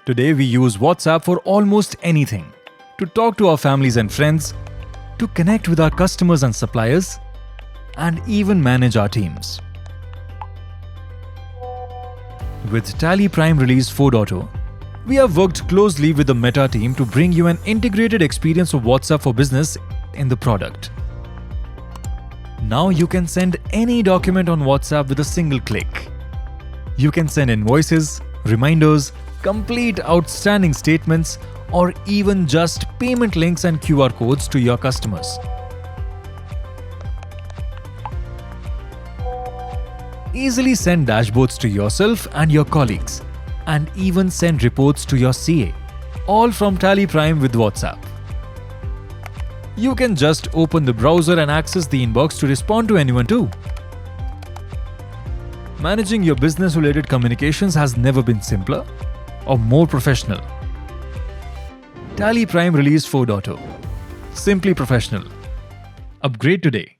Today we use WhatsApp for almost anything. To talk to our families and friends, to connect with our customers and suppliers, and even manage our teams. With Tallyprime Release 4.0, we have worked closely with the Meta team to bring you an integrated experience of WhatsApp for Business in the product. Now you can send any document on WhatsApp with a single click. You can send invoices, reminders, complete outstanding statements, or even just payment links and QR codes to your customers. Easily send dashboards to yourself and your colleagues, and even send reports to your CA, all from Tallyprime with WhatsApp. You can just open the browser and access the inbox to respond to anyone too. Managing your business-related communications has never been simpler or more professional. Tallyprime Release 4.0. Simply professional. Upgrade today.